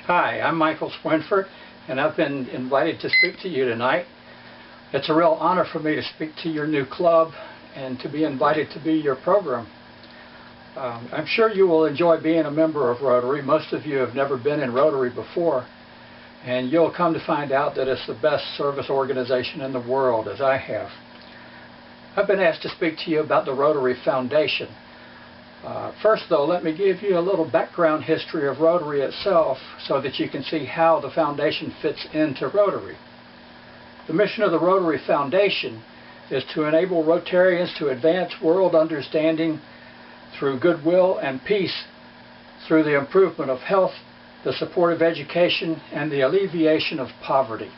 Hi, I'm Michael Swinford, and I've been invited to speak to you tonight. It's a real honor for me to speak to your new club and to be invited to be your program. I'm sure you will enjoy being a member of Rotary. Most of you have never been in Rotary before, and you'll come to find out that it's the best service organization in the world, as I have. I've been asked to speak to you about the Rotary Foundation. First, though, let me give you a little background history of Rotary itself so that you can see how the foundation fits into Rotary. The mission of the Rotary Foundation is to enable Rotarians to advance world understanding through goodwill and peace, through the improvement of health, the support of education, and the alleviation of poverty.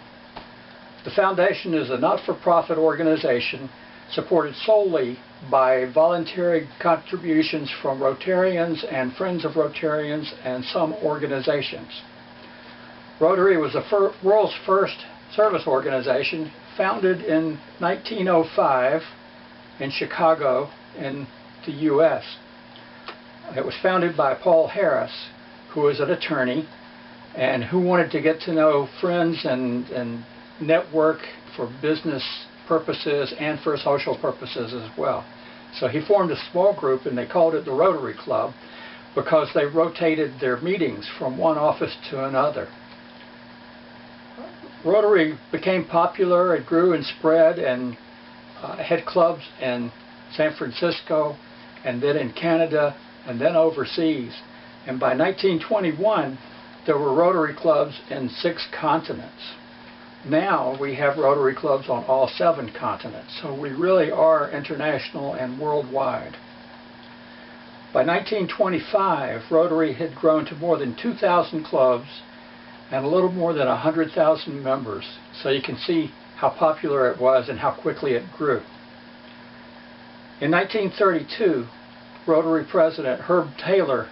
The foundation is a not-for-profit organization supported solely by voluntary contributions from Rotarians and Friends of Rotarians and some organizations. Rotary was the world's first service organization, founded in 1905 in Chicago in the U.S. It was founded by Paul Harris, who was an attorney and who wanted to get to know friends and network for business purposes and for social purposes as well. So he formed a small group, and they called it the Rotary Club because they rotated their meetings from one office to another. Rotary became popular, it grew and spread, and had clubs in San Francisco, and then in Canada, and then overseas. And by 1921, there were Rotary clubs in 6 continents. Now we have Rotary clubs on all 7 continents, so we really are international and worldwide. By 1925, Rotary had grown to more than 2,000 clubs and a little more than 100,000 members, so you can see how popular it was and how quickly it grew. In 1932, Rotary President Herb Taylor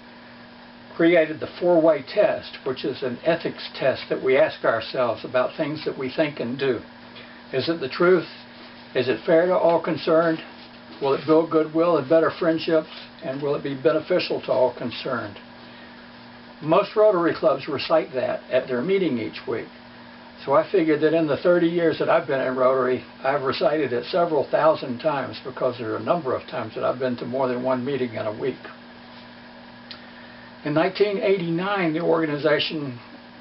created the 4-way test, which is an ethics test that we ask ourselves about things that we think and do. Is it the truth? Is it fair to all concerned? Will it build goodwill and better friendships? And will it be beneficial to all concerned? Most Rotary clubs recite that at their meeting each week. So I figured that in the 30 years that I've been in Rotary, I've recited it several thousand times, because there are a number of times that I've been to more than one meeting in a week. In 1989, the organization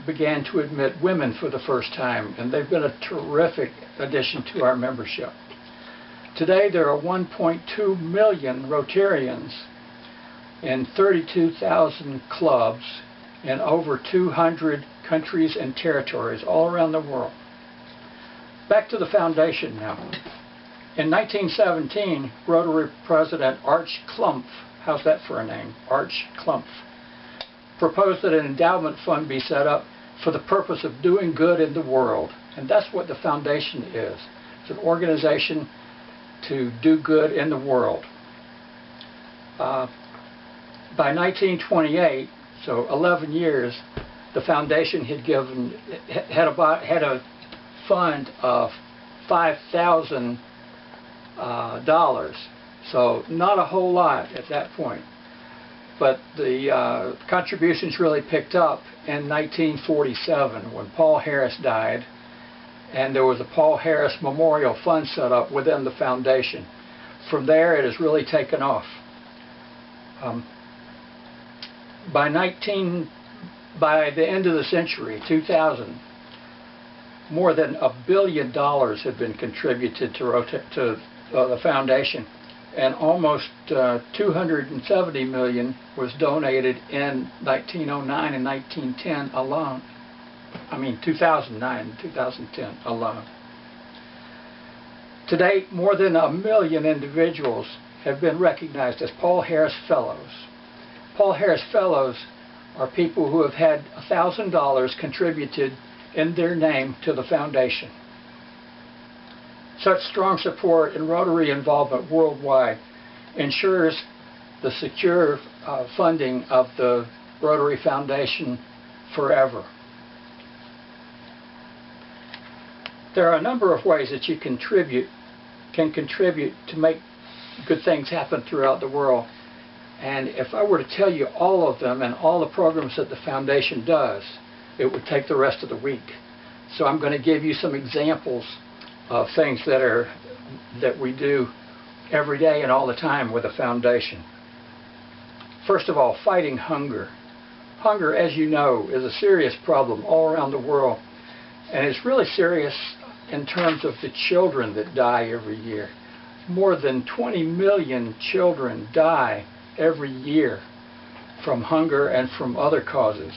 began to admit women for the first time, and they've been a terrific addition to our membership. Today, there are 1.2 million Rotarians in 32,000 clubs in over 200 countries and territories all around the world. Back to the foundation now. In 1917, Rotary President Arch Klumpf, how's that for a name? Arch Klumpf, proposed that an endowment fund be set up for the purpose of doing good in the world. And that's what the foundation is. It's an organization to do good in the world. By 1928, so 11 years, the foundation had a fund of $5,000, so not a whole lot at that point. But the contributions really picked up in 1947 when Paul Harris died, and there was a Paul Harris Memorial Fund set up within the foundation. From there, it has really taken off. By the end of the century, 2000, more than $1 billion had been contributed to the foundation, and almost 270 million was donated in 1909 and 1910 alone. 2009 and 2010 alone. To date, more than 1 million individuals have been recognized as Paul Harris Fellows. Paul Harris Fellows are people who have had $1,000 contributed in their name to the foundation. Such strong support and Rotary involvement worldwide ensures the secure funding of the Rotary Foundation forever. There are a number of ways that you can contribute to make good things happen throughout the world. And if I were to tell you all of them and all the programs that the foundation does, it would take the rest of the week. So I'm going to give you some examples of things that we do every day and all the time with the foundation. First of all, fighting hunger. Hunger, as you know, is a serious problem all around the world, and it's really serious in terms of the children that die every year. More than 20 million children die every year from hunger and from other causes.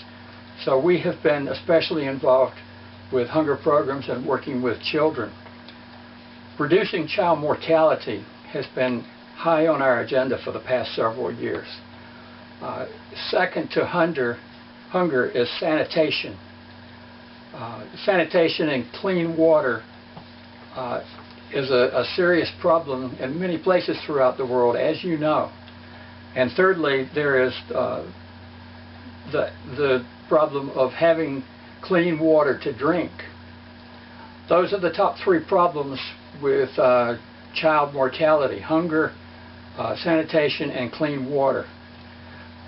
So we have been especially involved with hunger programs and working with children. Reducing child mortality has been high on our agenda for the past several years. Second to hunger is sanitation. Sanitation and clean water is a serious problem in many places throughout the world, as you know. And thirdly, there is the problem of having clean water to drink. Those are the top three problems with child mortality: hunger, sanitation, and clean water.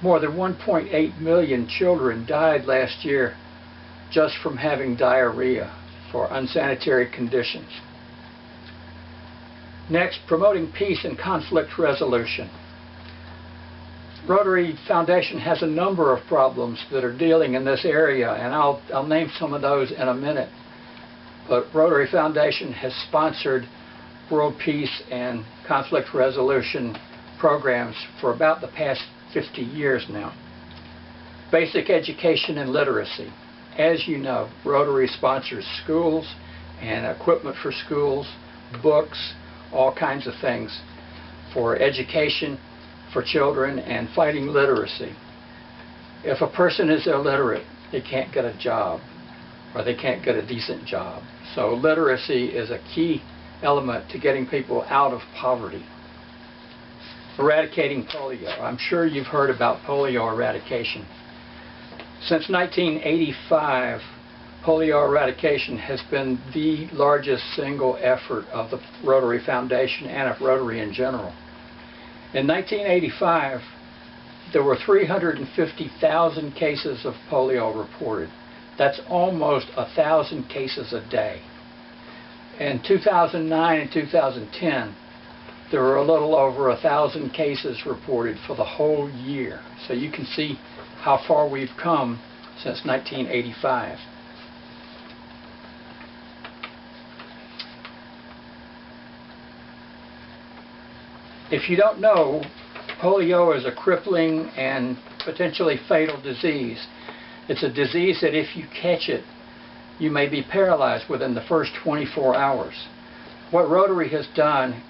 More than 1.8 million children died last year just from having diarrhea for unsanitary conditions. Next, promoting peace and conflict resolution. Rotary Foundation has a number of problems that are dealing in this area, and I'll name some of those in a minute. But Rotary Foundation has sponsored world peace and conflict resolution programs for about the past 50 years now. Basic education and literacy. As you know, Rotary sponsors schools and equipment for schools, books, all kinds of things for education for children and fighting literacy. If a person is illiterate, they can't get a job, or they can't get a decent job. So literacy is a key element to getting people out of poverty. Eradicating polio. I'm sure you've heard about polio eradication. Since 1985, polio eradication has been the largest single effort of the Rotary Foundation and of Rotary in general. In 1985, there were 350,000 cases of polio reported. That's almost 1,000 cases a day. In 2009 and 2010, there were a little over 1,000 cases reported for the whole year. So you can see how far we've come since 1985. If you don't know, polio is a crippling and potentially fatal disease. It's a disease that if you catch it, you may be paralyzed within the first 24 hours. What Rotary has done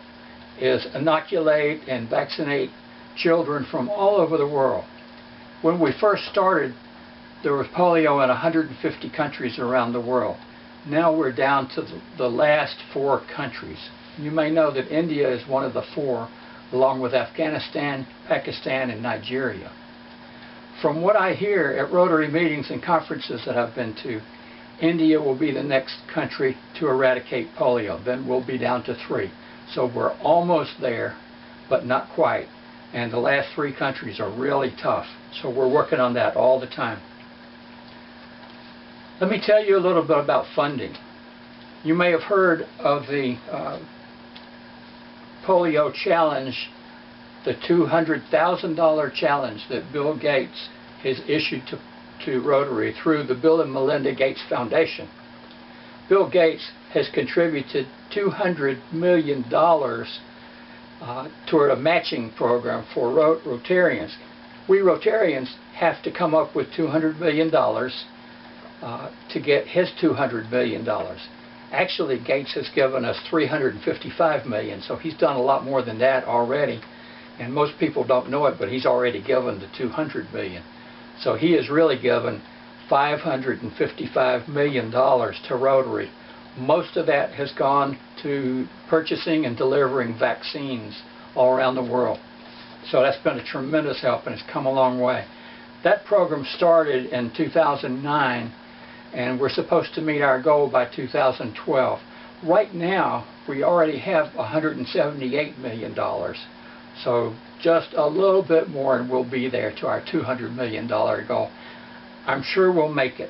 is inoculate and vaccinate children from all over the world. When we first started, there was polio in 150 countries around the world. Now we're down to the last 4 countries. You may know that India is one of the 4, along with Afghanistan, Pakistan, and Nigeria. From what I hear at Rotary meetings and conferences that I've been to, India will be the next country to eradicate polio. Then we'll be down to 3. So we're almost there, but not quite. And the last 3 countries are really tough. So we're working on that all the time. Let me tell you a little bit about funding. You may have heard of the polio challenge, the $200,000 challenge that Bill Gates has issued to Rotary through the Bill and Melinda Gates Foundation. Bill Gates has contributed $200 million toward a matching program for Rotarians. We Rotarians have to come up with $200 million to get his $200 million. Actually, Gates has given us $355 million, so he's done a lot more than that already. And most people don't know it, but he's already given the $200 million. So he has really given $555 million to Rotary. Most of that has gone to purchasing and delivering vaccines all around the world. So that's been a tremendous help, and it's come a long way. That program started in 2009, and we're supposed to meet our goal by 2012. Right now, we already have $178 million. So just a little bit more and we'll be there to our $200 million goal. I'm sure we'll make it.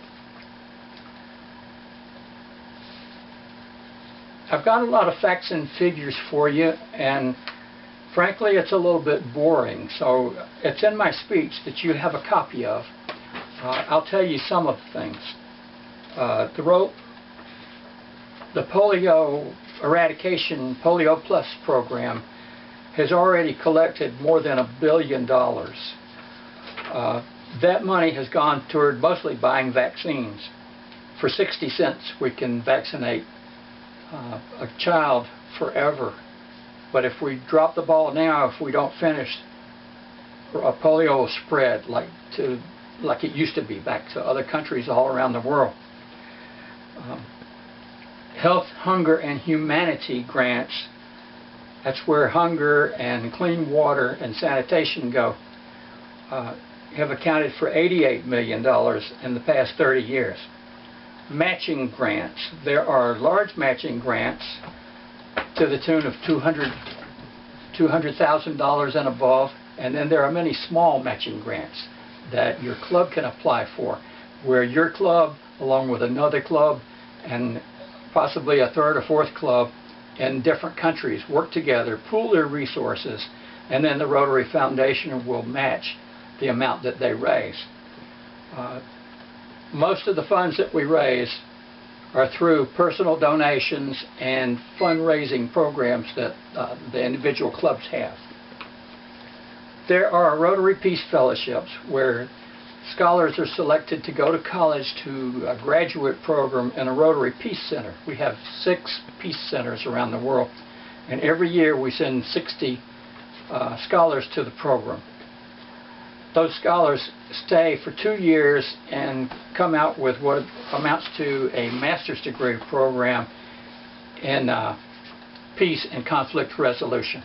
I've got a lot of facts and figures for you, and frankly it's a little bit boring, so it's in my speech that you have a copy of. I'll tell you some of the things. The polio eradication, Polio Plus program has already collected more than $1 billion. That money has gone toward mostly buying vaccines. For 60 cents we can vaccinate a child forever. But if we drop the ball now, if we don't finish, polio will spread like it used to be, back to other countries all around the world. Health, Hunger, and Humanity grants, that's where hunger and clean water and sanitation go, have accounted for $88 million in the past 30 years. Matching grants, there are large matching grants to the tune of $200,000 and above, and then there are many small matching grants that your club can apply for, where your club, along with another club and possibly a third or fourth club in different countries, work together, pool their resources, and then the Rotary Foundation will match the amount that they raise. Most of the funds that we raise are through personal donations and fundraising programs that the individual clubs have. There are Rotary Peace Fellowships where scholars are selected to go to college to a graduate program in a Rotary Peace Center. We have 6 peace centers around the world, and every year we send 60 scholars to the program. Those scholars stay for 2 years and come out with what amounts to a master's degree program in peace and conflict resolution.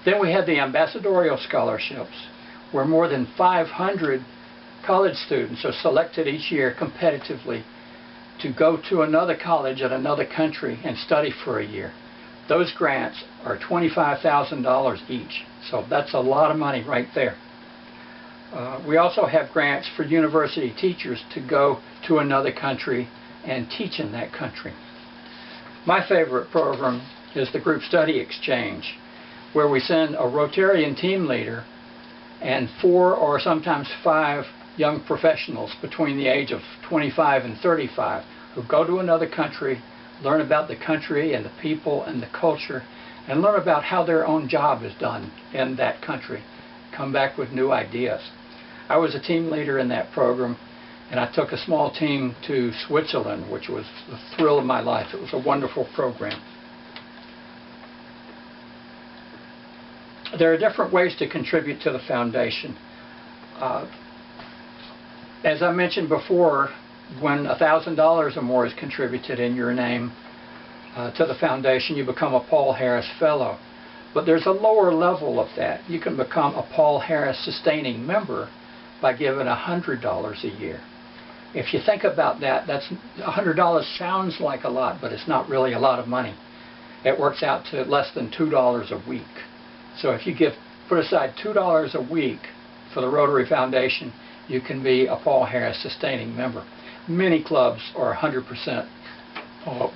Then we have the ambassadorial scholarships, where more than 500 college students are selected each year competitively to go to another college at another country and study for a year. Those grants are $25,000 each, so that's a lot of money right there. We also have grants for university teachers to go to another country and teach in that country. My favorite program is the Group Study Exchange, where we send a Rotarian team leader and 4 or sometimes 5 young professionals between the age of 25 and 35 who go to another country, learn about the country and the people and the culture, and learn about how their own job is done in that country, come back with new ideas. I was a team leader in that program, and I took a small team to Switzerland, which was the thrill of my life. It was a wonderful program. There are different ways to contribute to the foundation. As I mentioned before, when $1,000 or more is contributed in your name to the foundation, you become a Paul Harris Fellow. But there's a lower level of that. You can become a Paul Harris Sustaining Member by giving $100 a year. If you think about that, that's $100 sounds like a lot, but it's not really a lot of money. It works out to less than $2 a week. So if you put aside $2 a week for the Rotary Foundation, you can be a Paul Harris Sustaining Member. Many clubs are 100%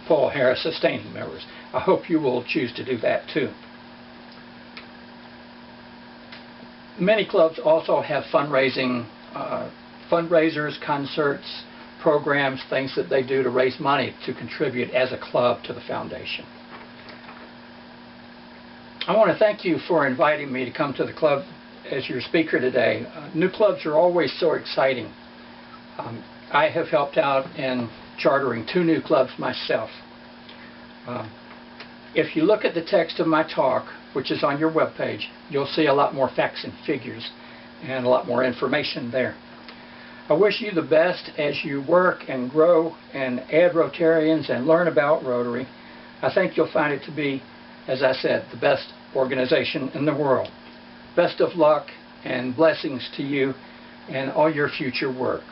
Paul Harris Sustaining Members. I hope you will choose to do that too. Many clubs also have fundraisers, concerts, programs, things that they do to raise money to contribute as a club to the foundation. I want to thank you for inviting me to come to the club as your speaker today. New clubs are always so exciting. I have helped out in chartering 2 new clubs myself. If you look at the text of my talk, which is on your webpage, you'll see a lot more facts and figures and a lot more information there. I wish you the best as you work and grow and add Rotarians and learn about Rotary. I think you'll find it to be, as I said, the best organization in the world. Best of luck and blessings to you and all your future work.